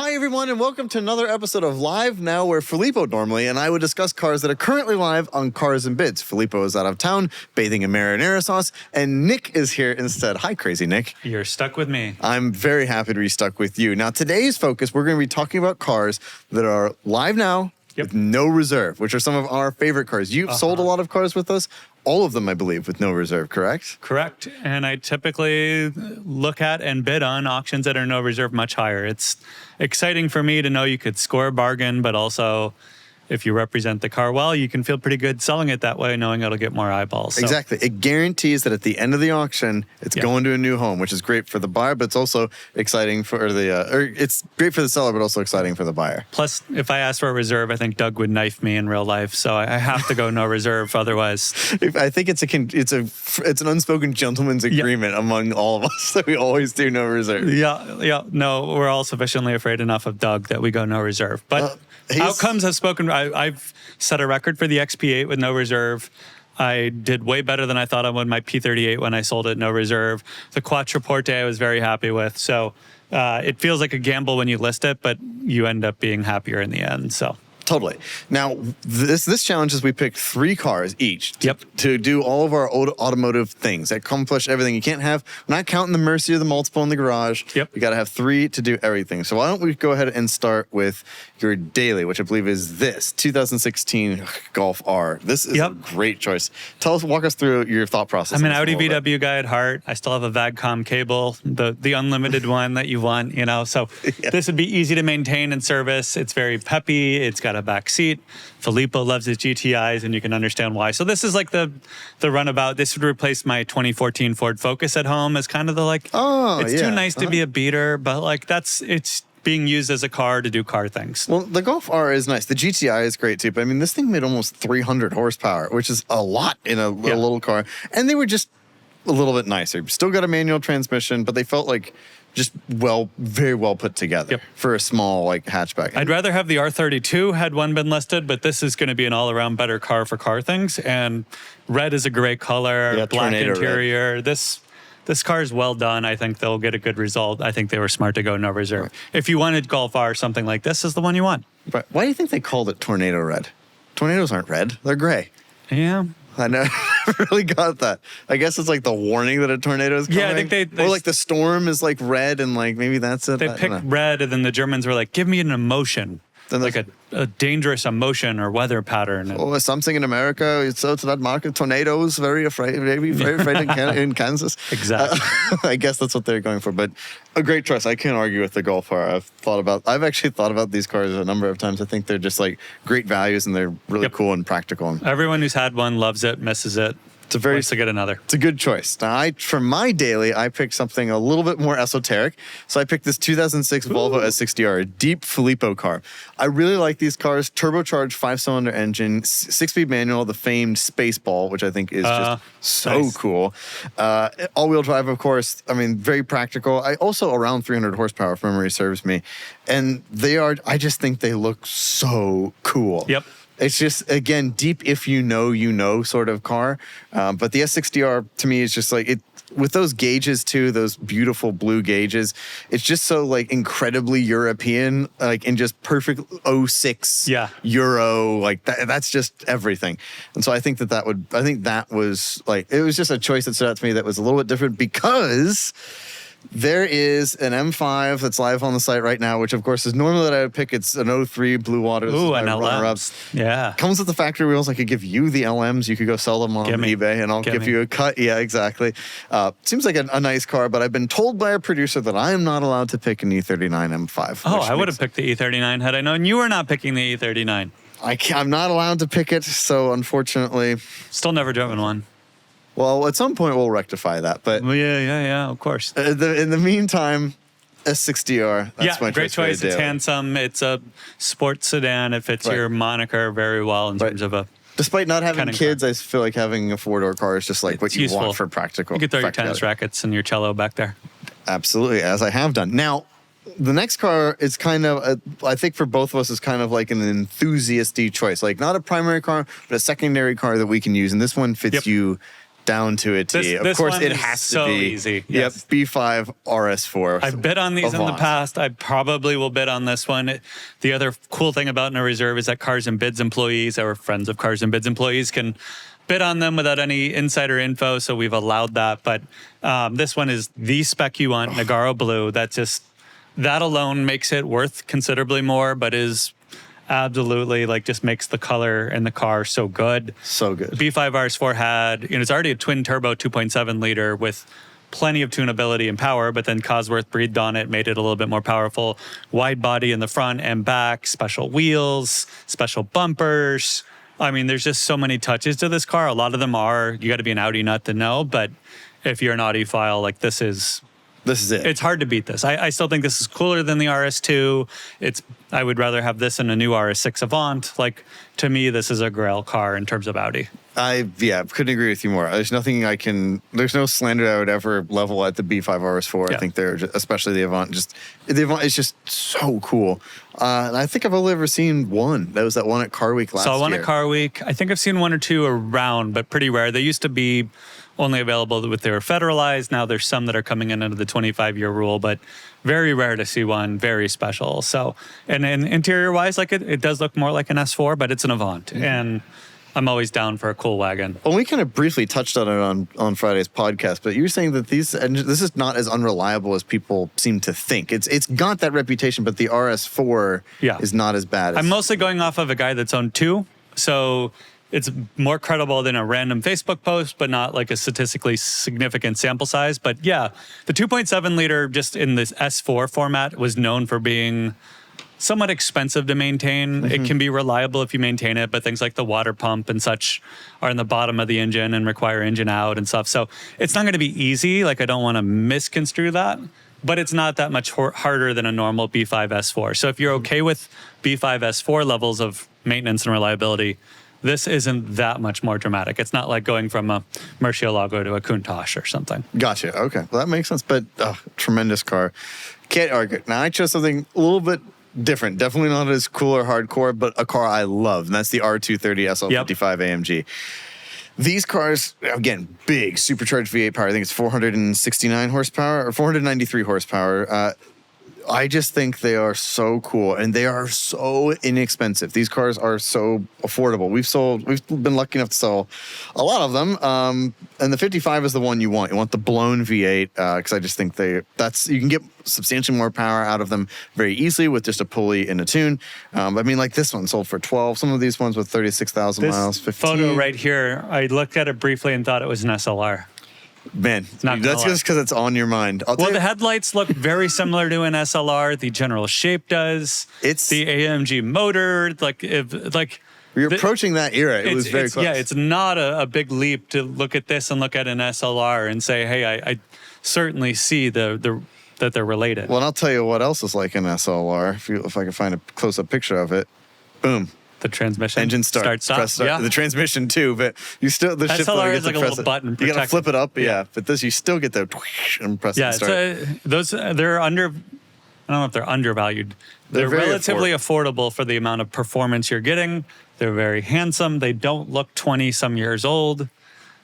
Hi, everyone, and welcome to another episode of Live Now, where Filippo normally and I would discuss cars that are currently live on Cars and Bids. Filippo is out of town, bathing in marinara sauce, and Nick is here instead. Hi, crazy Nick. You're stuck with me. I'm very happy to be stuck with you. Now, today's focus, we're going to be talking about cars that are live now with no reserve, which are some of our favorite cars. You've sold a lot of cars with us. All of them, I believe, with no reserve, correct? Correct. And I typically look at and bid on auctions that are no reserve much higher. It's exciting for me to know you could score a bargain, but also if you represent the car well, you can feel pretty good selling it that way, knowing it'll get more eyeballs. So. Exactly. It guarantees that at the end of the auction, it's going to a new home, which is great for the buyer, but it's also exciting for the, it's great for the seller, but also exciting for the buyer. Plus, if I asked for a reserve, I think Doug would knife me in real life. So I have to go no reserve. Otherwise, I think it's an unspoken gentleman's agreement among all of us that we always do no reserve. Yeah. No, we're all sufficiently afraid enough of Doug that we go no reserve. But outcomes have spoken. I've set a record for the XP8 with no reserve. I did way better than I thought I would my P38 when I sold it no reserve. The Quattroporte I was very happy with. So it feels like a gamble when you list it, but you end up being happier in the end. So. Totally. Now, this challenge is we pick 3 cars each to do all of our automotive things, accomplish everything you can't have. We're not counting the mercy of the multiple in the garage. We got to have 3 to do everything. So why don't we go ahead and start with your daily, which I believe is this 2016 Golf R. This is a great choice. Walk us through your thought process. I'm an Audi VW guy at heart. I still have a VAGCOM cable, the unlimited one that you want, you know. So this would be easy to maintain and service. It's very peppy. It's got a back seat. Filippo loves his GTIs, and you can understand why. So this is like the runabout. This would replace my 2014 Ford Focus at home as kind of the it's too nice to be a beater, but it's being used as a car to do car things. Well, the Golf R is nice. The GTI is great too, but I mean, this thing made almost 300 horsepower, which is a lot in a little car. And they were just a little bit nicer. Still got a manual transmission, but they felt like just very well put together for a small hatchback. I'd rather have the R32 had one been listed, but this is going to be an all-around better car for car things. And red is a great color, black interior. Red. This car is well done. I think they'll get a good result. I think they were smart to go no reserve. Right. If you wanted Golf R or something like this, is the one you want. But why do you think they called it Tornado Red? Tornadoes aren't red; they're gray. Yeah. I never really got that. I guess it's like the warning that a tornado is coming. Yeah, I think they or like the storm is like red, and like maybe that's it. They picked red, and then the Germans were like, "Give me an emotion." Then like a dangerous emotion or weather pattern. Or something in America. It's that market. Tornadoes, very afraid in Kansas. Exactly. I guess that's what they're going for. But a great choice. I can't argue with the Golf R. I've actually thought about these cars a number of times. I think they're just like great values, and they're really cool and practical. Everyone who's had one loves it, misses it. Wants to get another. It's a good choice. Now, for my daily, I picked something a little bit more esoteric. So I picked this 2006 Volvo S60R, a deep Filippo car. I really like these cars. Turbocharged 5-cylinder engine, 6-speed manual, the famed Spaceball, which I think is just so cool. All-wheel drive, of course. I mean, very practical. I also around 300 horsepower, if memory serves me. And I just think they look so cool. Yep. It's just, again, deep if you know sort of car. But the S60R, to me, is just like, with those gauges, too, those beautiful blue gauges, it's just so, like, incredibly European, like, in just perfect 06 Euro. Like, that's just everything. And so I think that was, like, it was just a choice that stood out to me that was a little bit different because there is an M5 that's live on the site right now, which of course is normally that I would pick. It's an 03 Blue Water. Ooh, an LM. Yeah. Comes with the factory wheels. I could give you the LMs. You could go sell them on eBay and I'll give you a cut. Yeah, exactly. Seems like a nice car, but I've been told by a producer that I am not allowed to pick an E39 M5. Oh, I would have picked the E39 had I known you were not picking the E39. I'm not allowed to pick it, so unfortunately. Still never driven one. Well, at some point we'll rectify that, but yeah, of course. In the meantime, S60R. That's my great choice. It's handsome. It's a sports sedan. It fits your moniker very well in terms of a. Despite not having kids, I feel like having a 4-door car is just like what you want for practical. You could throw your tennis rackets and your cello back there. Absolutely, as I have done. Now, the next car is kind of, I think for both of us, is kind of like an enthusiast-y choice. Like not a primary car, but a secondary car that we can use. And this one fits you down to a T. Of course, one it is has so to be. easy. Yes. Yep, B5 RS4. I've bid on these in the Avant. past. I probably will bid on this one. The other cool thing about a reserve is that Cars and Bids employees, or friends of Cars and Bids employees, can bid on them without any insider info. So we've allowed that. But this one is the spec you want, Nagaro Blue. That alone makes it worth considerably more, but is absolutely just makes the color in the car so good. So good. B5 RS4 had, it's already a twin turbo 2.7 liter with plenty of tunability and power, but then Cosworth breathed on it, made it a little bit more powerful. Wide body in the front and back, special wheels, special bumpers. I mean, there's just so many touches to this car. A lot of them you got to be an Audi nut to know, but if you're an Audiophile, this is it. It's hard to beat this. I still think this is cooler than the RS2. I would rather have this in a new RS6 Avant. To me, this is a grail car in terms of Audi. Couldn't agree with you more. There's no slander I would ever level at the B5 RS4. Yeah. I think especially the Avant. The Avant is just so cool. And I think I've only ever seen one. That was that one at Car Week last year. Saw one at Car Week. I think I've seen one or two around, but pretty rare. They used to be only available with they were federalized. Now there's some that are coming in under the 25-year rule, but very rare to see one. Very special. So, and interior wise, it does look more like an S4, but it's an Avant, mm-hmm. and I'm always down for a cool wagon. Well, we kind of briefly touched on it on Friday's podcast, but you were saying that this is not as unreliable as people seem to think. It's got that reputation, but the RS4 is not as bad. I'm mostly going off of a guy that's owned two, so it's more credible than a random Facebook post, but not a statistically significant sample size. But yeah, the 2.7 liter just in this S4 format was known for being somewhat expensive to maintain. Mm-hmm. It can be reliable if you maintain it, but things like the water pump and such are in the bottom of the engine and require engine out and stuff. So it's not going to be easy. I don't want to misconstrue that, but it's not that much harder than a normal B5 S4. So if you're okay with B5 S4 levels of maintenance and reliability, this isn't that much more dramatic. It's not like going from a Murcielago to a Countach or something. Gotcha. Okay. Well, that makes sense. But tremendous car. Can't argue. Now, I chose something a little bit different. Definitely not as cool or hardcore, but a car I love. And that's the R230 SL55 AMG. These cars, again, big supercharged V8 power. I think it's 469 horsepower or 493 horsepower. I just think they are so cool, and they are so inexpensive. These cars are so affordable. We've been lucky enough to sell a lot of them, and the 55 is the one you want. You want the blown V8 because I just think you can get substantially more power out of them very easily with just a pulley and a tune. This one sold for 12. Some of these ones with 36,000 miles, 15. This photo right here, I looked at it briefly and thought it was an SLR. Man, that's just because it's on your mind. The headlights look very similar to an SLR. The general shape does. It's the AMG motor. You're approaching that era. It was very close. Yeah, it's not a big leap to look at this and look at an SLR and say, hey, I certainly see that they're related. Well, and I'll tell you what else is like an SLR. If I can find a close-up picture of it. Boom. The transmission. Engine start. Press start. Yeah. The transmission too, but you still the SLR is like a little button. You got to flip it up, but this you still get the and press and start. They're under. I don't know if they're undervalued. They're relatively affordable for the amount of performance you're getting. They're very handsome. They don't look 20-some years old.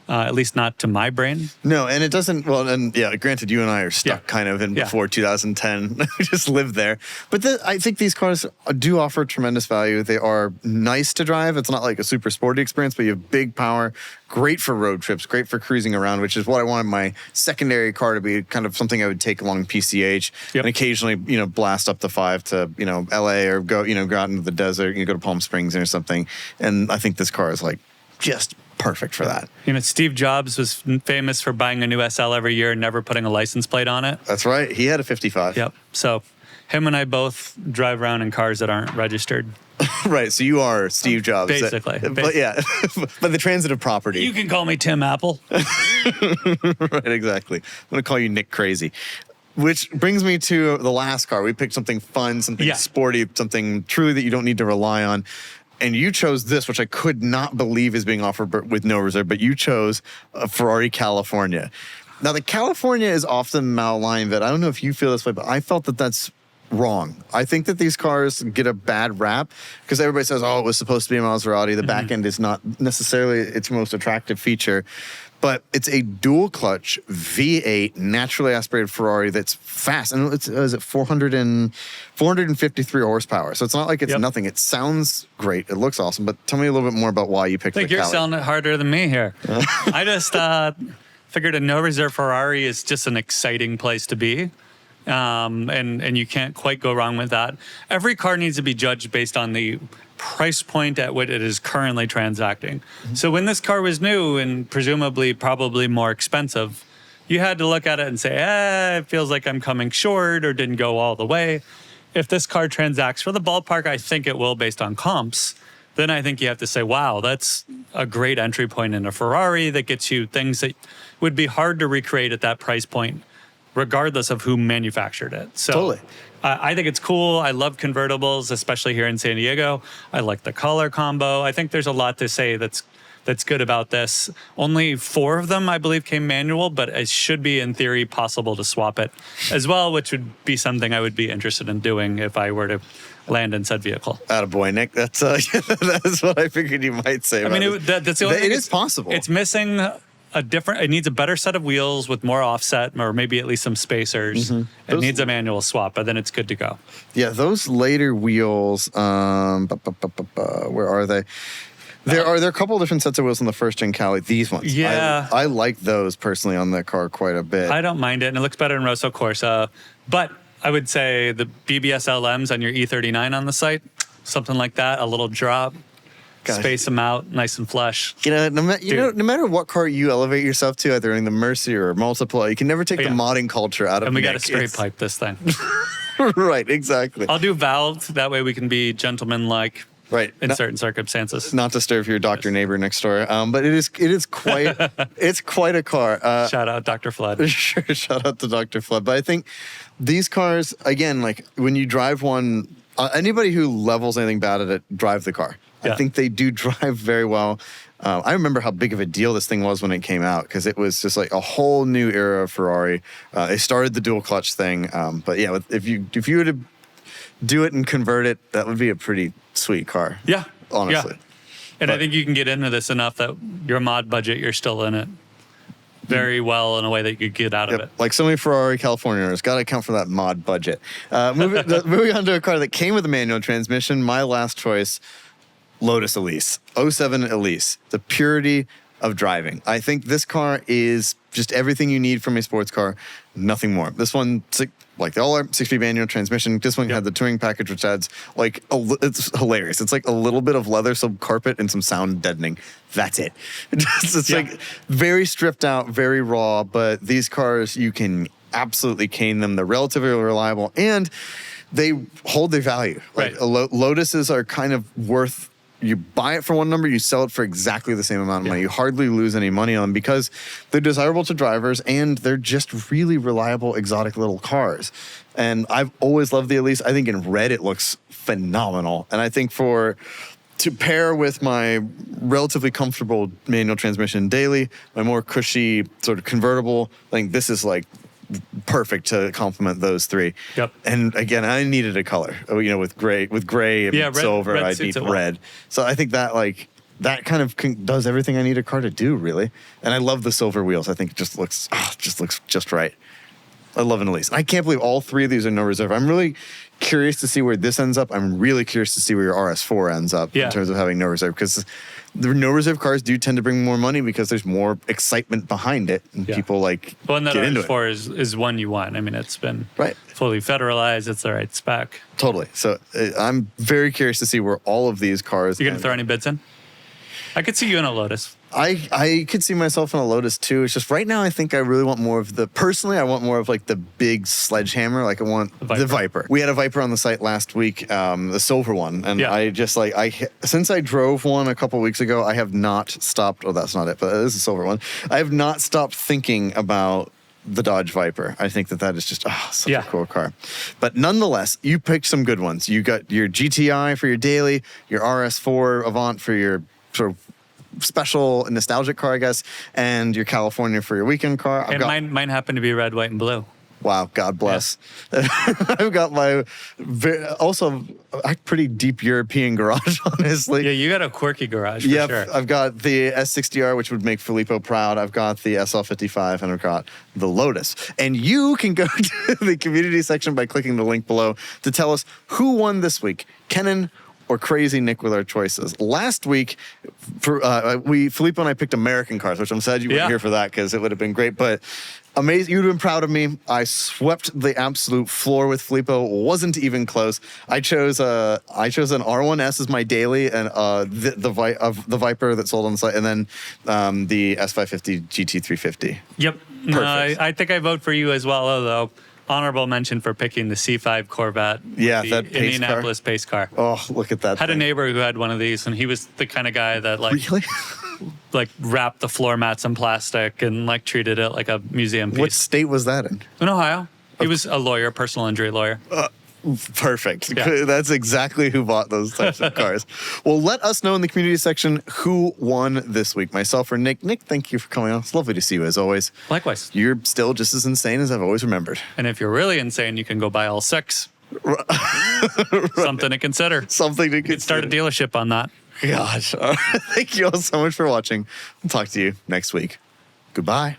At least not to my brain. No, and it doesn't. Well, and granted, you and I are stuck kind of in before 2010. We just lived there. But I think these cars do offer tremendous value. They are nice to drive. It's not like a super sporty experience, but you have big power. Great for road trips. Great for cruising around, which is what I wanted my secondary car to be. Kind of something I would take along PCH and occasionally, blast up the 5 to LA or go out into the desert. Go to Palm Springs or something. And I think this car is just perfect for that. Steve Jobs was famous for buying a new SL every year and never putting a license plate on it. That's right. He had a 55. Yep. So him and I both drive around in cars that aren't registered. Right. So you are Steve Jobs. Basically. But yeah, but the transitive property. You can call me Tim Apple. Right, exactly. I'm going to call you Nick Crazy. Which brings me to the last car. We picked something fun, something sporty, something truly that you don't need to rely on. And you chose this, which I could not believe is being offered with no reserve, but you chose a Ferrari California. Now, the California is often malaligned, but I don't know if you feel this way, but I felt that that's wrong. I think that these cars get a bad rap because everybody says, it was supposed to be a Maserati. The back end is not necessarily its most attractive feature. but it's a dual clutch V8 naturally aspirated Ferrari that's fast. And it's, is it 453 horsepower? So it's not like it's nothing. It sounds great. It looks awesome. But tell me a little bit more about why you picked I think the you're Cali. selling it harder than me here. I just figured a no reserve Ferrari is just an exciting place to be. And you can't quite go wrong with that. Every car needs to be judged based on the price point at what it is currently transacting. So when this car was new and presumably probably more expensive, you had to look at it and say, it feels like I'm coming short or didn't go all the way. If this car transacts for the ballpark, I think it will based on comps, then I think you have to say, wow, that's a great entry point in a Ferrari that gets you things that would be hard to recreate at that price point, regardless of who manufactured it. So Totally. I think it's cool. I love convertibles, especially here in San Diego. I like the color combo. I think there's a lot to say that's good about this. Only 4 of them, I believe, came manual, but it should be, in theory, possible to swap it as well, which would be something I would be interested in doing if I were to land in said vehicle. Attaboy, Nick. That's what I figured you might say. I mean, that's the only thing. It is possible. It's missing it needs a better set of wheels with more offset, or maybe at least some spacers. It needs a manual swap, but then it's good to go. Yeah, those later wheels, where are they? There are a couple of different sets of wheels on the first gen Cali. These ones, Yeah. I like those personally on the car quite a bit. I don't mind it, and it looks better in Rosso Corsa. But I would say the BBS LMs on your E39 on the site, something like that, a little drop. Gosh. Space them out, nice and flush. No matter what car you elevate yourself to, either in the Mercy or Multipla, you can never take the modding culture out of it. And we got to straight pipe this thing. Right, exactly. I'll do valved. That way we can be gentleman-like. Right. In certain circumstances. Not to disturb your doctor neighbor next door, but it is quite it's quite a car. Shout out Dr. Flood. Sure, shout out to Dr. Flood. But I think these cars, again, like when you drive one, anybody who levels anything bad at it, drive the car. Yeah. I think they do drive very well. I remember how big of a deal this thing was when it came out, because it was just like a whole new era of Ferrari. They started the dual clutch thing, but yeah, if you were to do it and convert it, that would be a pretty sweet car. Yeah, honestly. Yeah. And I think you can get into this enough that your mod budget, you're still in it very well in a way that you could get out of it. Like so many Ferrari California owners, got to account for that mod budget. Moving on to a car that came with a manual transmission, my last choice, Lotus Elise, 07 Elise, the purity of driving. I think this car is just everything you need from a sports car, nothing more. This one, like they all are 6-speed manual transmission. This one had the touring package, which adds it's hilarious. It's like a little bit of leather, some carpet, and some sound deadening. That's it. It's like very stripped out, very raw. But these cars, you can absolutely cane them. They're relatively reliable, and they hold their value. Like Lotuses are kind of worth. You buy it for one number, you sell it for exactly the same amount of money. You hardly lose any money on them because they're desirable to drivers and they're just really reliable, exotic little cars. And I've always loved the Elise. I think in red it looks phenomenal. And I think to pair with my relatively comfortable manual transmission daily, my more cushy sort of convertible, I think this is like perfect to complement those 3. Yep. And again, I needed a color, with gray and silver. I need red. So I think that kind of does everything I need a car to do, really. And I love the silver wheels. I think it just looks just right. I love an Elise. I can't believe all 3 of these are no reserve. I'm really curious to see where this ends up. I'm really curious to see where your RS4 ends up in terms of having no reserve, because the no reserve cars do tend to bring more money because there's more excitement behind it and people get into it. And that RS4 is one you want. I mean, it's been fully federalized. It's the right spec. Totally. So I'm very curious to see where all of these cars. You going to throw any bids in? I could see you in a Lotus. I could see myself in a Lotus too. It's just right now I think I really want more of I want more of like the big sledgehammer. Like I want the Viper. We had a Viper on the site last week, the silver one. And I just since I drove one a couple weeks ago, I have not stopped. Oh, that's not it, but it is a silver one. I have not stopped thinking about the Dodge Viper. I think that is just such a cool car. But nonetheless, you picked some good ones. You got your GTI for your daily, your RS4 Avant for your sort of special nostalgic car, I guess, and your California for your weekend car. Mine happened to be red, white, and blue. Wow, God bless. Yeah. I've got my also a pretty deep European garage, honestly. Yeah, you got a quirky garage for sure. I've got the S60R, which would make Filippo proud. I've got the SL55, and I've got the Lotus. And you can go to the community section by clicking the link below to tell us who won this week, Kennan or Crazy Nick with our choices. Last week, Filippo and I picked American cars, which I'm sad you weren't here for that because it would have been great. But amazing, you'd have been proud of me. I swept the absolute floor with Filippo. Wasn't even close. I chose an R1S as my daily, and the Viper that sold on the site, and then the S550 GT350. Yep. I think I vote for you as well, though. Honorable mention for picking the C5 Corvette. Yeah, the that Indianapolis pace car. Oh, look at that. Had a neighbor who had one of these, and he was the kind of guy that really? Wrapped the floor mats in plastic and treated it like a museum piece. What state was that in? In Ohio. He was a lawyer, personal injury lawyer. Perfect. Yeah. That's exactly who bought those types of cars. Well, let us know in the community section who won this week, myself or Nick. Nick, thank you for coming on. It's lovely to see you as always. Likewise. You're still just as insane as I've always remembered. And if you're really insane, you can go buy all 6. Something to consider. Something to consider. You could start a dealership on that. Gosh. Thank you all so much for watching. We'll talk to you next week. Goodbye.